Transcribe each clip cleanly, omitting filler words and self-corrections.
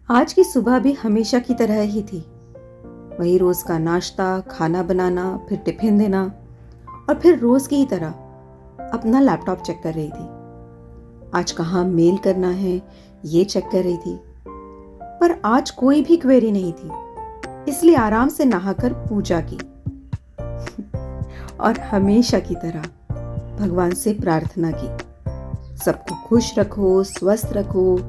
आज की सुबह भी हमेशा की तरह ही थी। वही रोज का नाश्ता, खाना बनाना, फिर टिफिन देना और फिर रोज की ही तरह अपना लैपटॉप चेक कर रही थी। आज कहाँ मेल करना है ये चेक कर रही थी। पर आज कोई भी क्वेरी नहीं थी, इसलिए आराम से नहाकर पूजा की और हमेशा की तरह भगवान से प्रार्थना की, सबको खुश रखो, स्वस्थ रखो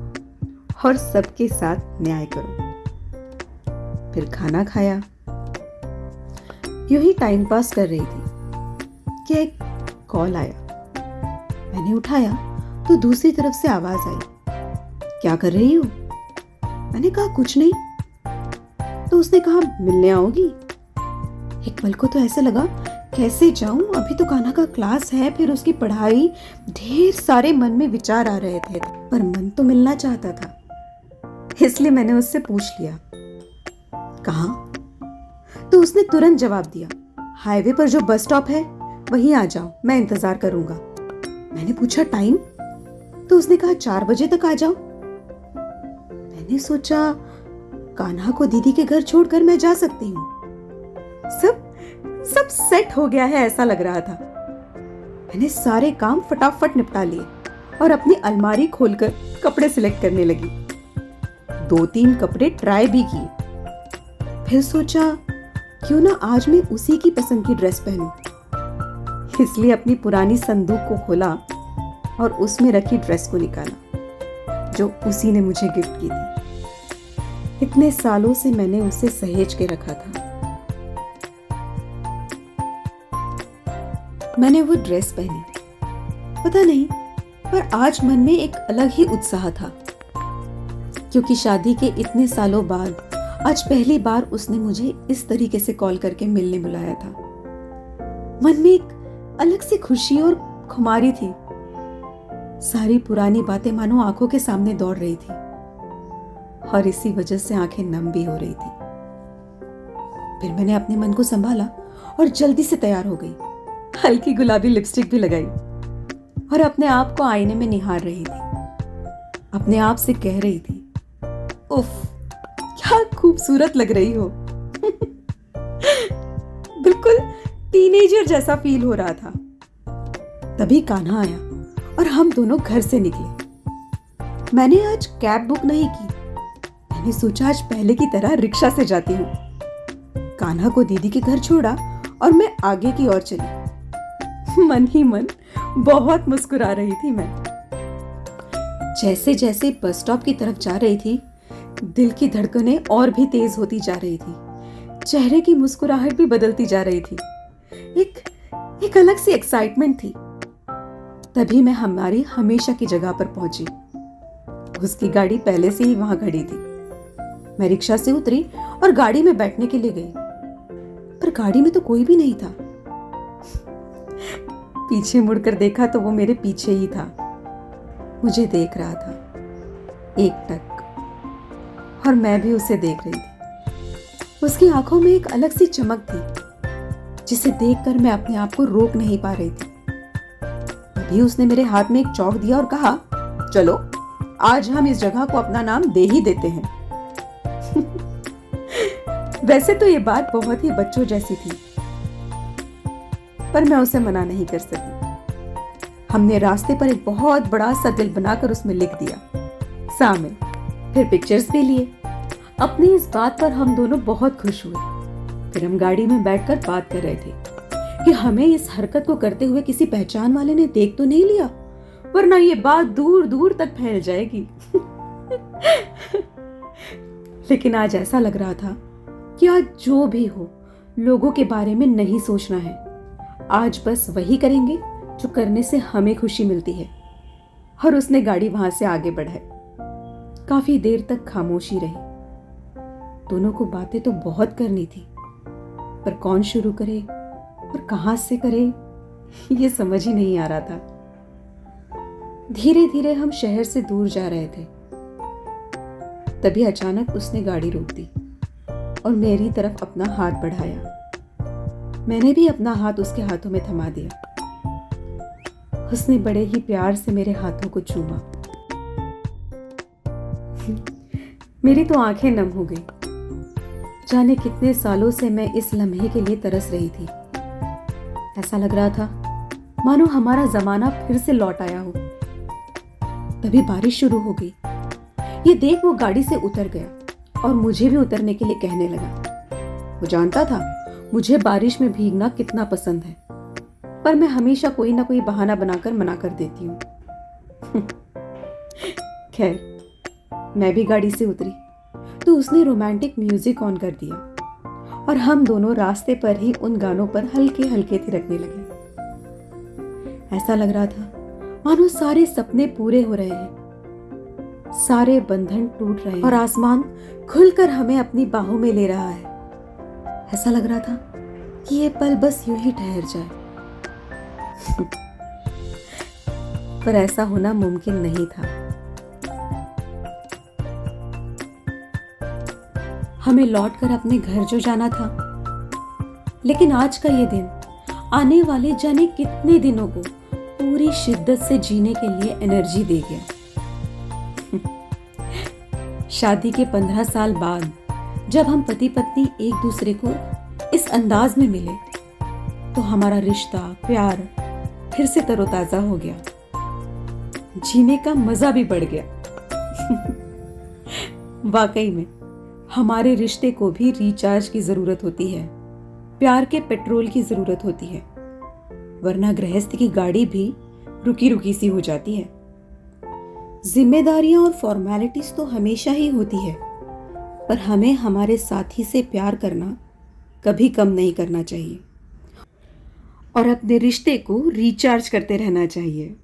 और सबके साथ न्याय करो। फिर खाना खाया। यूं ही टाइम पास कर रही थी कि एक कॉल आया। मैंने उठाया तो दूसरी तरफ से आवाज आई, क्या कर रही हो? मैंने कहा कुछ नहीं। तो उसने कहा मिलने आओगी? एक पल को तो ऐसे लगा कैसे जाऊं, अभी तो कान्हा का क्लास है, फिर उसकी पढ़ाई, ढेर सारे मन में विचार आ रहे थे, पर मन तो मिलना चाहता था। इसलिए मैंने उससे पूछ लिया, कहाँ? तो उसने तुरंत जवाब दिया, हाईवे पर जो बस स्टॉप है वहीं आ जाओ, मैं इंतजार करूंगा। मैंने पूछा टाइम? तो उसने कहा 4 बजे तक आ जाओ। मैंने सोचा कान्हा को दीदी के घर छोड़कर मैं जा सकती हूँ। सब सेट हो गया है ऐसा लग रहा था। मैंने सारे काम फटाफट निपटा लिए और अपनी अलमारी खोलकर कपड़े सिलेक्ट करने लगी। 2-3 कपड़े ट्राई भी किए। फिर सोचा क्यों ना आज मैं उसी की पसंद की ड्रेस पहनूं। इसलिए अपनी पुरानी संदूक को खोला और उसमें रखी ड्रेस को निकाला जो उसी ने मुझे गिफ्ट की थी। इतने सालों से मैंने उसे सहेज के रखा था। मैंने वो ड्रेस पहनी। पता नहीं, पर आज मन में एक अलग ही उत्साह था, क्योंकि शादी के इतने सालों बाद आज पहली बार उसने मुझे इस तरीके से कॉल करके मिलने बुलाया था। मन में एक अलग सी खुशी और खुमारी थी। सारी पुरानी बातें मानो आंखों के सामने दौड़ रही थी और इसी वजह से आंखें नम भी हो रही थी। फिर मैंने अपने मन को संभाला और जल्दी से तैयार हो गई। हल्की गुलाबी लिपस्टिक भी लगाई और अपने आप को आईने में निहार रही थी। अपने आप से कह रही थी, उफ, क्या खूबसूरत लग रही हो। बिल्कुल टीनेजर जैसा फील हो रहा था। तभी कान्हा आया और हम दोनों घर से निकले। मैंने आज कैब बुक नहीं की। मैंने सोचा आज पहले की तरह रिक्शा से जाती हूँ। कान्हा को दीदी के घर छोड़ा और मैं आगे की ओर चली। मन ही मन बहुत मुस्कुरा रही थी मैं। जैसे जैसे बस स्टॉप की तरफ जा रही थी, दिल की धड़कनें और भी तेज होती जा रही थी। चेहरे की मुस्कुराहट भी बदलती जा रही थी। एक अलग सी एक्साइटमेंट थी। तभी मैं हमारी हमेशा की जगह पर पहुंची। उसकी गाड़ी पहले से ही वहां खड़ी थी। मैं रिक्शा से उतरी और गाड़ी में बैठने के लिए गई, पर गाड़ी में तो कोई भी नहीं था। पीछे मुड़कर देखा तो वो मेरे पीछे ही था, मुझे देख रहा था एकटक, और मैं भी उसे देख रही थी। उसकी आंखों में एक अलग सी चमक थी जिसे देखकर मैं अपने आप को रोक नहीं पा रही थी। तभी उसने मेरे हाथ में एक चौक दिया और कहा, चलो आज हम इस जगह को अपना नाम दे ही देते हैं। वैसे तो ये बात बहुत ही बच्चों जैसी थी, पर मैं उसे मना नहीं कर सकी। हमने रास्ते पर एक बहुत बड़ा सा दिल बनाकर उसमें लिख दिया, शामिल। फिर पिक्चर्स भी लिए। अपनी इस बात पर हम दोनों बहुत खुश हुए। फिर हम गाड़ी में बैठकर बात कर रहे थे कि हमें इस हरकत को करते हुए किसी पहचान वाले ने देख तो नहीं लिया, वरना ये बात दूर दूर तक फैल जाएगी। लेकिन आज ऐसा लग रहा था कि आज जो भी हो, लोगों के बारे में नहीं सोचना है। आज बस वही करेंगे जो करने से हमें खुशी मिलती है। और उसने गाड़ी वहां से आगे बढ़ाई। काफी देर तक खामोशी रही। दोनों को बातें तो बहुत करनी थी, पर कौन शुरू करे और कहां से करे ये समझ ही नहीं आ रहा था। धीरे धीरे हम शहर से दूर जा रहे थे। तभी अचानक उसने गाड़ी रोक दी और मेरी तरफ अपना हाथ बढ़ाया। मैंने भी अपना हाथ उसके हाथों में थमा दिया। उसने बड़े ही प्यार से मेरे हाथों को चूमा। मेरी तो आंखें नम हो गई। जाने कितने सालों से मैं इस लम्हे के लिए तरस रही थी। ऐसा लग रहा था मानो हमारा जमाना फिर से लौट आया हो। तभी बारिश शुरू हो गई। ये देख वो गाड़ी से उतर गया और मुझे भी उतरने के लिए कहने लगा। वो जानता था मुझे बारिश में भीगना कितना पसंद है, पर मैं हमेशा कोई ना कोई बहाना बनाकर मना कर देती हूँ। खैर, मैं भी गाड़ी से उतरी तो उसने रोमांटिक म्यूजिक ऑन कर दिया और हम दोनों रास्ते पर ही उन गानों पर हल्के हल्के थिरकने लगे। ऐसा लग रहा था मानो सारे सपने पूरे हो रहे हैं, सारे बंधन टूट रहे हैं और आसमान खुलकर हमें अपनी बाहों में ले रहा है। ऐसा लग रहा था कि ये पल बस यूं ही ठहर जाए। पर ऐसा होना मुमकिन नहीं था। हमें लौटकर अपने घर जो जाना था, लेकिन आज का ये दिन आने वाले जाने कितने दिनों को पूरी शिद्दत से जीने के लिए एनर्जी दे गया। शादी के 15 साल बाद जब हम पति पत्नी एक दूसरे को इस अंदाज में मिले तो हमारा रिश्ता, प्यार फिर से तरोताजा हो गया। जीने का मजा भी बढ़ गया। वाकई में हमारे रिश्ते को भी रिचार्ज की जरूरत होती है, प्यार के पेट्रोल की जरूरत होती है, वरना गृहस्थ की गाड़ी भी रुकी रुकी सी हो जाती है। जिम्मेदारियां और फॉर्मेलिटीज तो हमेशा ही होती है, पर हमें हमारे साथी से प्यार करना कभी कम नहीं करना चाहिए और अपने रिश्ते को रिचार्ज करते रहना चाहिए।